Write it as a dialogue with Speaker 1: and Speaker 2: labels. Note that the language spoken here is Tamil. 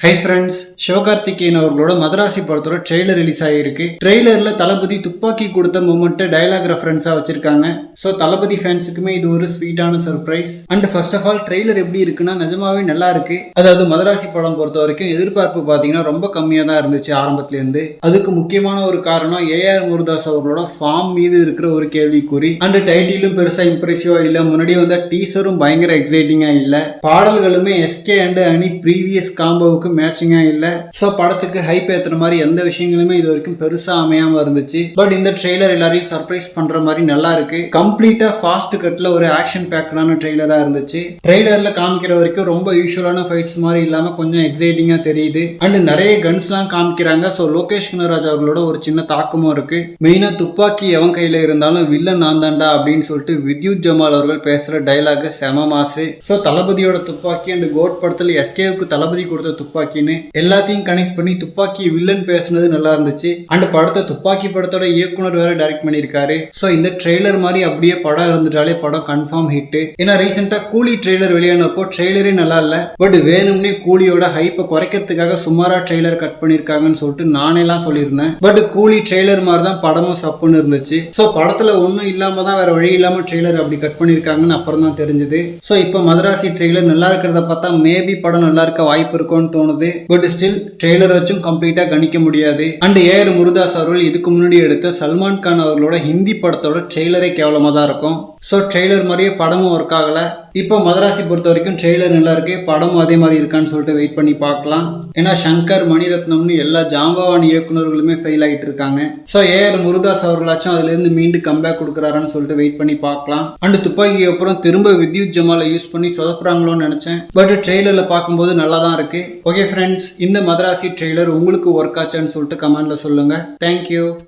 Speaker 1: ஹை ஃப்ரெண்ட்ஸ், சிவகார்த்திகேயன் அவர்களோட மதராசி படத்தோட ட்ரெய்லர் ரிலீஸ் ஆகிருக்கு. ட்ரெய்லர்ல தளபதி துப்பாக்கி கொடுத்த மூமெண்ட்டை டயலாக் ரெஃபரன்ஸா வச்சிருக்காங்க. ஸோ தளபதி ஃபேன்ஸுக்குமே இது ஒரு ஸ்வீட்டான surprise. And first of all trailer எப்படி இருக்குன்னா நிஜமாவே நல்லா இருக்கு. அதாவது மதராசி படம் பொறுத்த வரைக்கும் எதிர்பார்ப்பு பார்த்தீங்கன்னா ரொம்ப கம்மியாக தான் இருந்துச்சு ஆரம்பத்துலேருந்து. அதுக்கு முக்கியமான ஒரு காரணம் ஏஆர் முருதாஸ் அவர்களோட ஃபார்ம் மீது இருக்கிற ஒரு கேள்விக்குறி. அண்ட் டைட்டிலும் பெருசா இம்ப்ரெசிவா இல்லை. முன்னாடி வந்த டீசரும் பயங்கர எக்ஸைட்டிங்கா இல்லை. பாடல்களுமே எஸ்கே அண்ட் அனி ப்ரீவியஸ் காம்போவுக்கு மேட்சிங்கா இல்ல. சோ படத்துக்கு ஹைப் ஏத்துற மாதிரி எந்த விஷயங்களுமே இது வரைக்கும் பெருசா அமையாம இருந்துச்சு. பட் இந்த ட்ரெய்லர் எல்லாரையும் சர்ப்ரைஸ் பண்ற மாதிரி நல்லா இருக்கு. கம்ப்ளீட்டா ஃபாஸ்ட் கட்ல ஒரு ஆக்ஷன் பேக்கடான ட்ரெய்லரா இருந்துச்சு. ட்ரெய்லர்ல காமிக்கிற வரைக்கும் ரொம்ப யூஷுவலான ஃபைட்ஸ் மாதிரி இல்லாம கொஞ்சம் எக்ஸைட்டிங்கா தெரியுது. அண்ட் நிறைய கன்ஸ் எல்லாம் காமிக்கிறாங்க. சோ லோகேஷ் கனகராஜ் அவர்களோட ஒரு சின்ன தாக்கமும் இருக்கு. மெயினா துப்பாக்கி எவன் கையில இருந்தாலும் வில்லன் நான் தாண்டா அப்படின்னு சொல்லிட்டு வித்யுத் ஜமால் அவர்கள் பேசுற டைலாக் செம மாசு. சோ தளபதியோட துப்பாக்கி அண்ட் கோட் படத்துல எஸ்கேவுக்கு தளபதி கொடுத்த துப்பாக்கின்னு எல்லாத்தையும் கனெக்ட் பண்ணி துப்பாக்கி வில்லன் பேசுனது நல்லா இருந்துச்சு. அண்ட் படத்தை துப்பாக்கி படத்தோட இயக்குனர் வேற டைரக்ட் பண்ணிருக்காரு. சோ இந்த ட்ரெய்லர் மாதிரி அப்படியே படம் இருந்துட்டாலே படம் கன்ஃபார்ம் ஹிட். ஏன்னா ரீசெண்டா கூலி ட்ரெய்லர் வெளியானப்போ ட்ரெய்லரே நல்லா இல்ல. பட் வேணும்னே கூலியோட ஹைப்பை குறைக்கிறதுக்காக சுமாரா ட்ரெய்லர் கட் பண்ணிருக்காங்கன்னு சொல்லிட்டு நானே எல்லாம் சொல்லியிருந்தேன். பட் கூலி ட்ரெய்லர் மாதிரி தான் படமும் சப்புன்னு இருந்துச்சு. சோ படத்துல ஒன்னும் இல்லாம தான் வேற வழி இல்லாம ட்ரெய்லர் அப்படி கட் பண்ணிருக்காங்கன்னு அப்புறம் தான் தெரிஞ்சது. சோ இப்போ மதராசி ட்ரெய்லர் நல்லா இருக்கிறத பார்த்தா மேபி படம் நல்லா இருக்க வாய்ப்பு இருக்கும்னு தோணுது. பட் ஸ்டில் ட்ரெய்லர் வச்சும் கம்ப்ளீட்டா கணிக்க முடியாது. அண்ட் ஏஆர் முருதாஸ் அவர்கள் இதுக்கு முன்னாடி எடுத்த சல்மான் கான் அவர்களோட ஹிந்தி படத்தோட ட்ரெய்லரே கேவலமா தான் இருக்கும். ஸோ ட்ரெய்லர் மாதிரியே படமும் ஒர்க் ஆகலை. இப்போ மதராசி பொறுத்த வரைக்கும் ட்ரெய்லர் நல்லா இருக்கு. படமும் அதே மாதிரி இருக்கான்னு சொல்லிட்டு வெயிட் பண்ணி பார்க்கலாம். ஏன்னா சங்கர், மணிரத்னம்னு எல்லா ஜாம்பவான் இயக்குநர்களுமே ஃபெயில் ஆகிட்டு இருக்காங்க. ஸோ ஏஆர் முருதாஸ் அவர்களாச்சும் அதுலேருந்து மீண்டும் கம்பேக் கொடுக்குறாருன்னு சொல்லிட்டு வெயிட் பண்ணி பார்க்கலாம். அண்ட் துப்பாக்கி அப்புறம் திரும்ப வித்யுத் ஜமாலை யூஸ் பண்ணி சொதப்புறாங்களோன்னு நினச்சேன். பட் ட்ரெய்லரில் பார்க்கும்போது நல்லா தான் இருக்கு. ஓகே ஃப்ரெண்ட்ஸ், இந்த மதராசி ட்ரெய்லர் உங்களுக்கு ஒர்க் ஆச்சான்னு சொல்லிட்டு கமெண்ட்ல சொல்லுங்க. தேங்க்யூ.